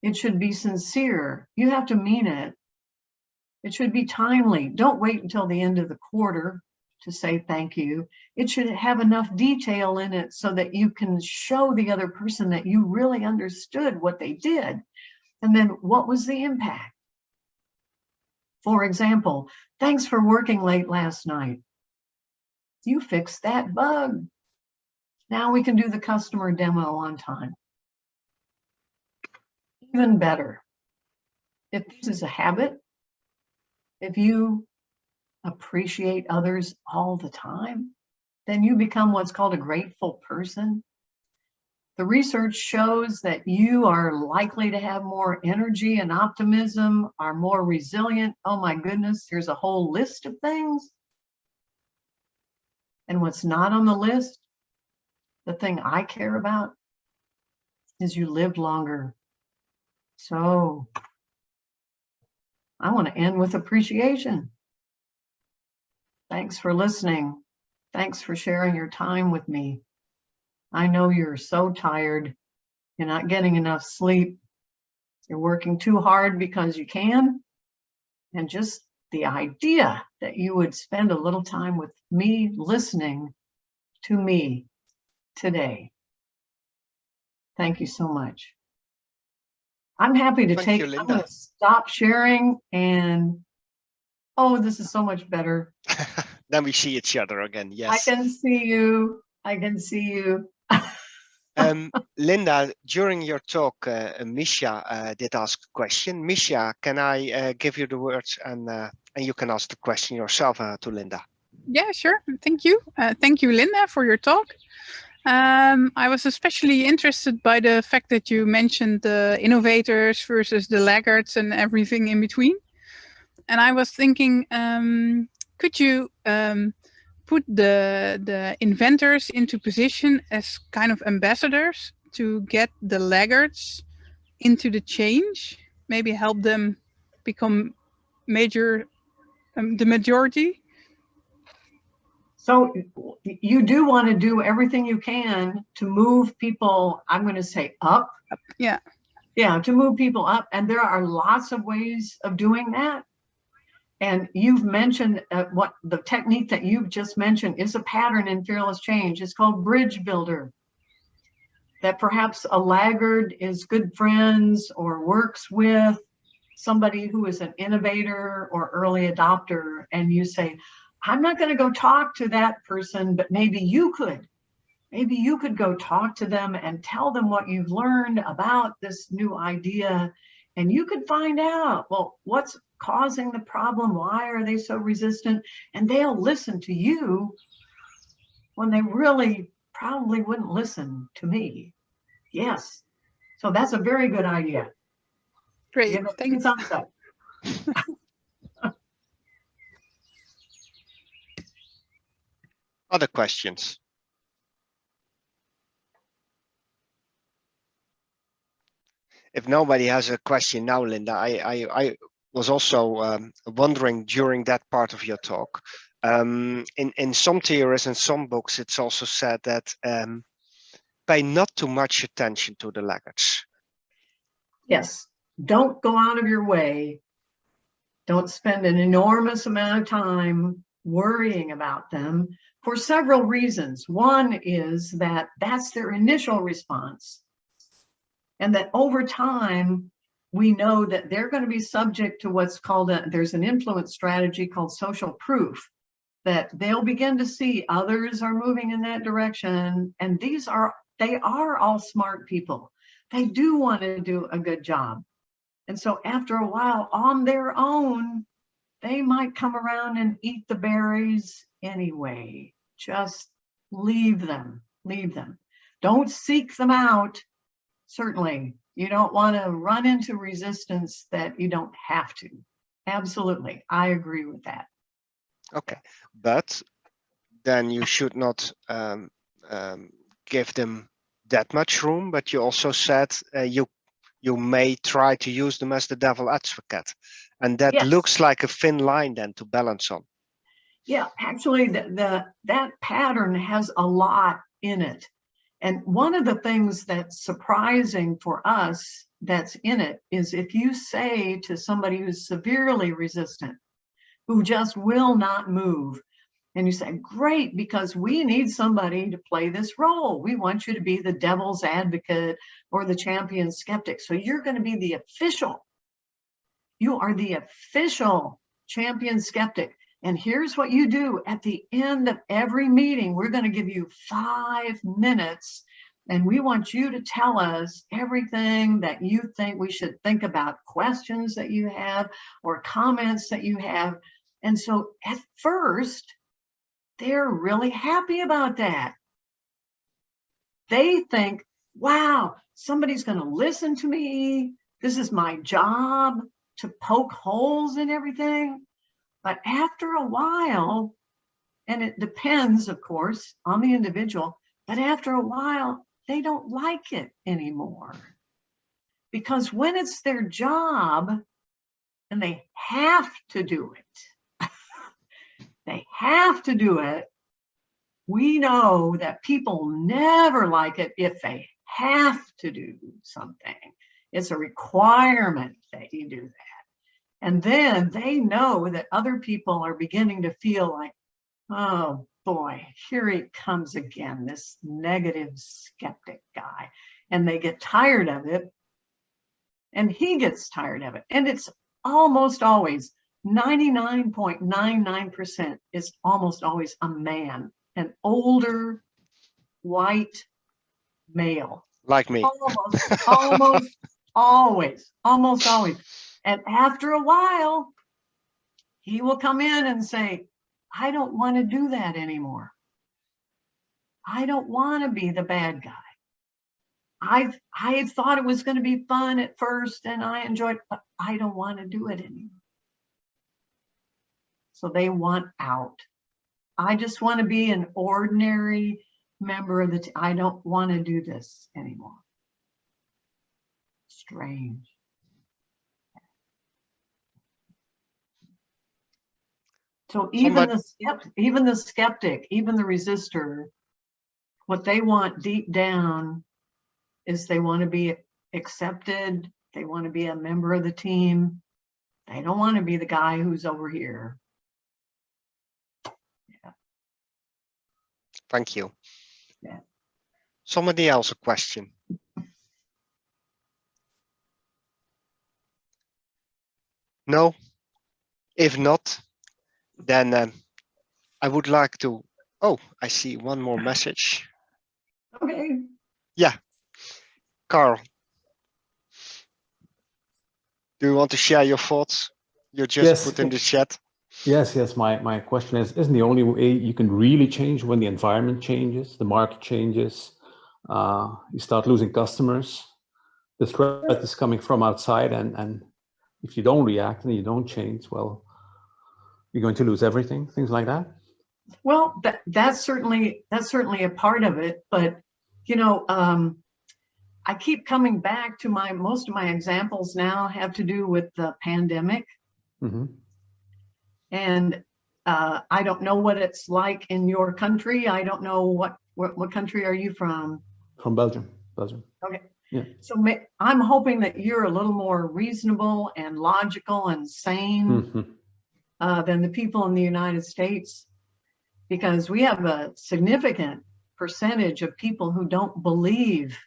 It should be sincere. You have to mean it. It should be timely. Don't wait until the end of the quarter to say thank you. It should have enough detail in it so that you can show the other person that you really understood what they did. And then what was the impact? For example, thanks for working late last night. You fixed that bug. Now we can do the customer demo on time. Even better, if this is a habit, if you appreciate others all the time, then you become what's called a grateful person. The research shows that you are likely to have more energy and optimism, are more resilient. Oh my goodness, there's a whole list of things. And what's not on the list, the thing I care about, is you lived longer. So I want to end with appreciation. Thanks for listening. Thanks for sharing your time with me. I know you're so tired. You're not getting enough sleep. You're working too hard because you can. And just the idea that you would spend a little time with me listening to me today. Thank you so much. I'm happy to Thank you, I'm Linda. going to stop sharing and, oh, this is so much better. Then we see each other again. Yes. I can see you. I can see you. Linda, during your talk, Misha did ask a question. Misha, can I give you the words and you can ask the question yourself to Linda? Yeah, sure. Thank you. Thank you, Linda, for your talk. I was especially interested by the fact that you mentioned the innovators versus the laggards and everything in between. And I was thinking, could you put the inventors into position as kind of ambassadors to get the laggards into the change, maybe help them become the majority? So you do want to do everything you can to move people, I'm going to say up. Yeah. Yeah, to move people up. And there are lots of ways of doing that. And you've mentioned what the technique that you've just mentioned is a pattern in fearless change. It's called bridge builder. That perhaps a laggard is good friends or works with somebody who is an innovator or early adopter, and you say, I'm not going to go talk to that person, but maybe you could. Maybe you could go talk to them and tell them what you've learned about this new idea, and you could find out, well, what's causing the problem? Why are they so resistant? And they'll listen to you when they really probably wouldn't listen to me. Yes. So that's a very good idea. Great. Give it Thanks. a thumbs up. Other questions? If nobody has a question now, Linda, I was also wondering during that part of your talk, in some theories and some books, it's also said that pay not too much attention to the laggards. Yes. Don't go out of your way. Don't spend an enormous amount of time worrying about them for several reasons. One is that that's their initial response. And that over time, we know that they're going to be subject to what's called there's an influence strategy called social proof, that they'll begin to see others are moving in that direction. And they are all smart people. They do want to do a good job. And so after a while, on their own, they might come around and eat the berries anyway. Just leave them. Don't seek them out. Certainly, you don't want to run into resistance that you don't have to. Absolutely, I agree with that. Okay, but then you should not give them that much room, but you also said you may try to use them as the devil advocate, and that Yes. looks like a thin line then to balance on. Yeah, actually, that pattern has a lot in it. And one of the things that's surprising for us that's in it is if you say to somebody who's severely resistant, who just will not move, and you say, great, because we need somebody to play this role. We want you to be the devil's advocate or the champion skeptic. So you're going to be the official. You are the official champion skeptic. And here's what you do at the end of every meeting. We're going to give you 5 minutes, and we want you to tell us everything that you think we should think about, questions that you have or comments that you have. And so at first, they're really happy about that. They think, wow, somebody's going to listen to me. This is my job to poke holes in everything. But after a while, and it depends, of course, on the individual, but after a while, they don't like it anymore. Because when it's their job and they have to do it, we know that people never like it if they have to do something. It's a requirement that you do that. And then they know that other people are beginning to feel like, oh boy, here he comes again, this negative skeptic guy. And they get tired of it, and he gets tired of it. And it's almost always 99.99% is almost always a man, an older white male. Like me. Almost always. And after a while, he will come in and say, I don't want to do that anymore. I don't want to be the bad guy. I thought it was going to be fun at first and I enjoyed it, but I don't want to do it anymore. So they want out. I just want to be an ordinary member of the team. I don't want to do this anymore. Strange. So even the skeptic, even the resistor, what they want deep down is they want to be accepted. They want to be a member of the team. They don't want to be the guy who's over here. Yeah. Thank you. Yeah. Somebody else a question? No? If not, then I would like to, oh, I see one more message. Okay. Yeah. Carl, do you want to share your thoughts? You just put in the chat. Yes. My question is, isn't the only way you can really change when the environment changes, the market changes, you start losing customers, the threat is coming from outside, and if you don't react and you don't change, well, you're going to lose everything, things like that? Well, that's certainly a part of it, but you know, I keep coming back to most of my examples now have to do with the pandemic. Mm-hmm. And I don't know what it's like in your country. I don't know what country are you from? From Belgium. Okay. Yeah. So I'm hoping that you're a little more reasonable and logical and sane than the people in the United States, because we have a significant percentage of people who don't believe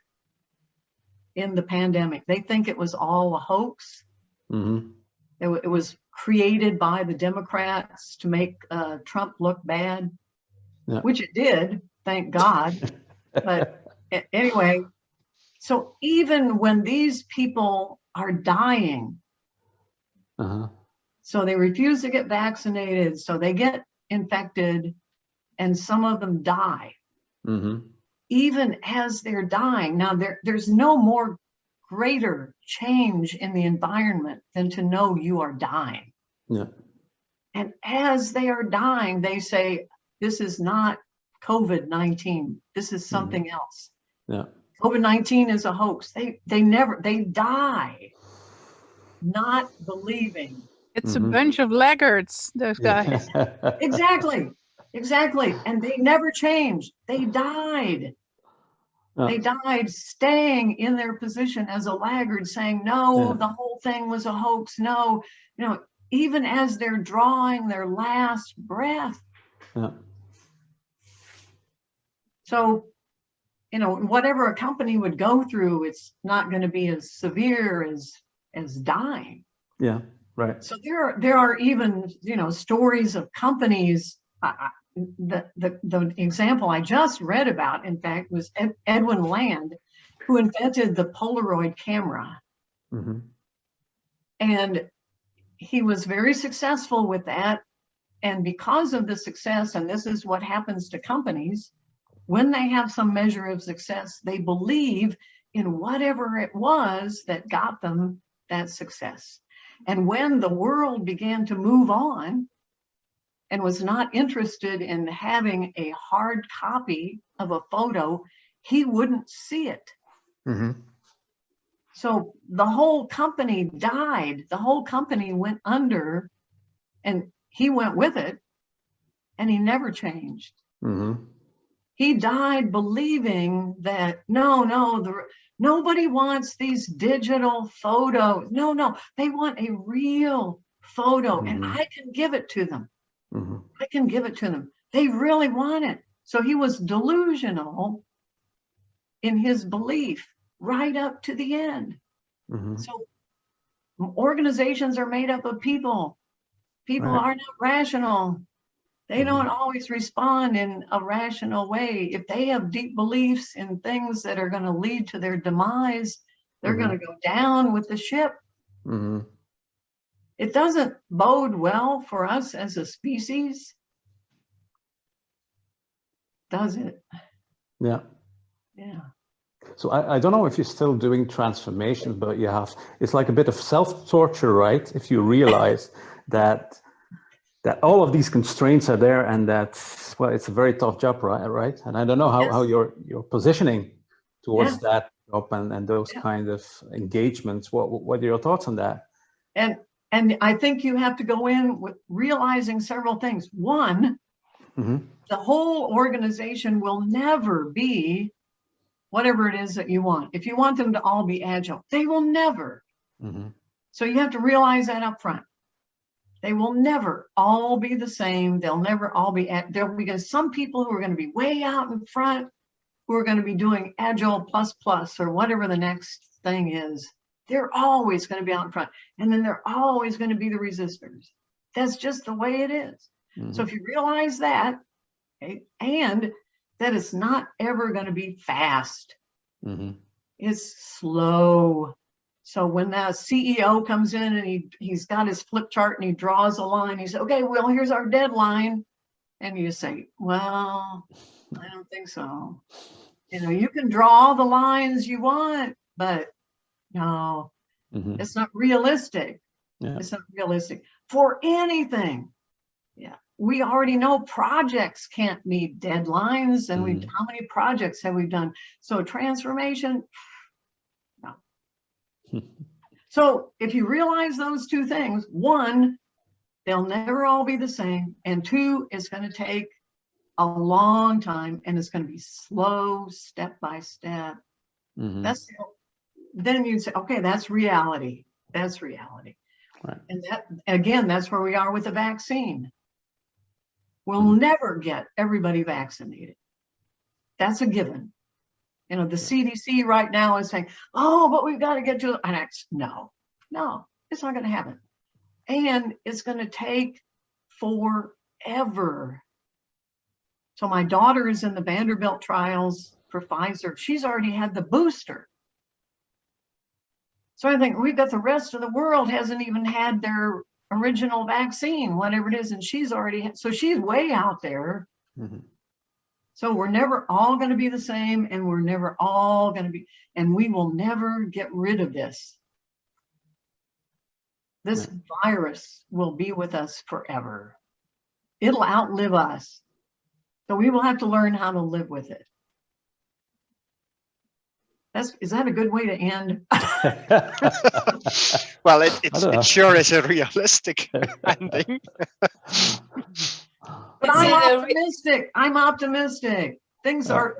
in the pandemic. They think it was all a hoax. Mm-hmm. It was created by the Democrats to make Trump look bad, which it did, thank God. But anyway, so even when these people are dying, so they refuse to get vaccinated, so they get infected, and some of them die. Mm-hmm. Even as they're dying, now there's no more greater change in the environment than to know you are dying. Yeah. And as they are dying, they say, this is not COVID-19. This is something else. Yeah. COVID-19 is a hoax. They die not believing. It's a bunch of laggards, those guys. Exactly. And they never changed. They died. They died staying in their position as a laggard, saying, no, the whole thing was a hoax. No, even as they're drawing their last breath. Yeah. So, whatever a company would go through, it's not going to be as severe as dying. Yeah, right. So there are even, stories of companies. The example I just read about, in fact, was Edwin Land, who invented the Polaroid camera. Mm-hmm. And he was very successful with that. And because of the success, and this is what happens to companies, when they have some measure of success, they believe in whatever it was that got them that success. And when the world began to move on, and was not interested in having a hard copy of a photo, he wouldn't see it. Mm-hmm. So the whole company died. The whole company went under, and he went with it, and he never changed. Mm-hmm. He died believing that, nobody wants these digital photos. No, they want a real photo, and I can give it to them. I can give it to them. They really want it. So he was delusional in his belief right up to the end. So organizations are made up of people. People are not rational. They don't always respond in a rational way. If they have deep beliefs in things that are going to lead to their demise, they're going to go down with the ship. It doesn't bode well for us as a species, does it? Yeah. Yeah. So I don't know if you're still doing transformations, but it's like a bit of self-torture, right? If you realize that all of these constraints are there, and it's a very tough job, right? And I don't know how you're positioning towards that job and those kind of engagements. What are your thoughts on that? And And I think you have to go in with realizing several things. One, the whole organization will never be whatever it is that you want. If you want them to all be agile, they will never. So you have to realize that up front. They will never all be the same. They'll never all be, there'll be some people who are going to be way out in front, who are going to be doing Agile plus or whatever the next thing is. They're always going to be out in front. And then they're always going to be the resistors. That's just the way it is. So if you realize that, okay, and that it's not ever going to be fast, it's slow. So when that CEO comes in and he's got his flip chart and he draws a line, he says, okay, well, here's our deadline. And you say, well, I don't think so. You know, you can draw all the lines you want, but no, it's not realistic. It's not realistic for anything. Yeah, we already know projects can't meet deadlines, and how many projects have we done? So transformation, no. So if you realize those two things, one, they'll never all be the same, and two, it's going to take a long time, and it's going to be slow, step by step. That's, then you'd say, okay, that's reality. That's reality. Right. And that, again, that's where we are with the vaccine. We'll never get everybody vaccinated. That's a given. You know, the CDC right now is saying, oh, but we've got to get to, and it's, no, it's not going to happen. And it's going to take forever. So my daughter is in the Vanderbilt trials for Pfizer. She's already had the booster. So I think we've got the rest of the world hasn't even had their original vaccine, whatever it is, and she's already had, so she's way out there. So we're never all going to be the same, and we're never all going to be, and we will never get rid of this. This virus will be with us forever. It'll outlive us. So we will have to learn how to live with it. Is that a good way to end? Well, it sure is a realistic ending. But I'm optimistic. I'm optimistic. Things are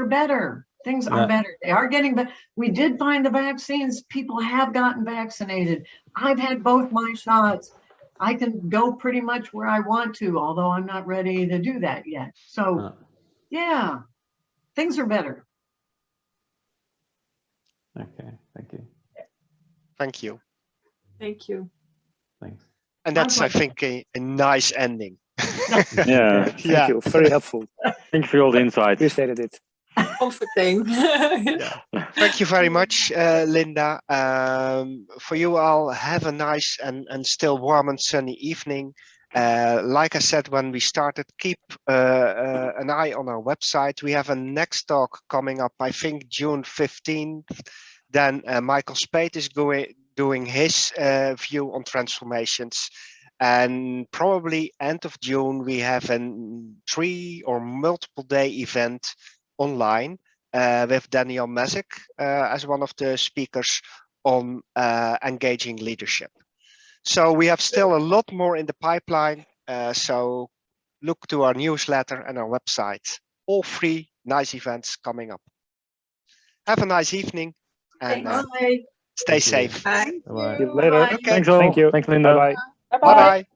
better. Things are better. They are getting better. We did find the vaccines. People have gotten vaccinated. I've had both my shots. I can go pretty much where I want to, although I'm not ready to do that yet. So, yeah, things are better. Okay, thank you. Thank you. Thank you. Thanks. And that's, I think, a nice ending. Yeah, thank you. Very helpful. Thank you for all the insights. Appreciated it. Comforting. Thank you very much, Linda. For you all, have a nice and still warm and sunny evening. Like I said when we started, keep an eye on our website. We have a next talk coming up, I think June 15th. Then Michael Spade is doing his view on transformations. And probably end of June, we have a 3 or multiple day event online with Daniel Mezek as one of the speakers on engaging leadership. So we have still a lot more in the pipeline. So look to our newsletter and our website. All free, nice events coming up. Have a nice evening and stay safe. Bye. See you later. Okay. Thank you. Thanks, Linda. Bye-bye. Bye-bye. Bye-bye.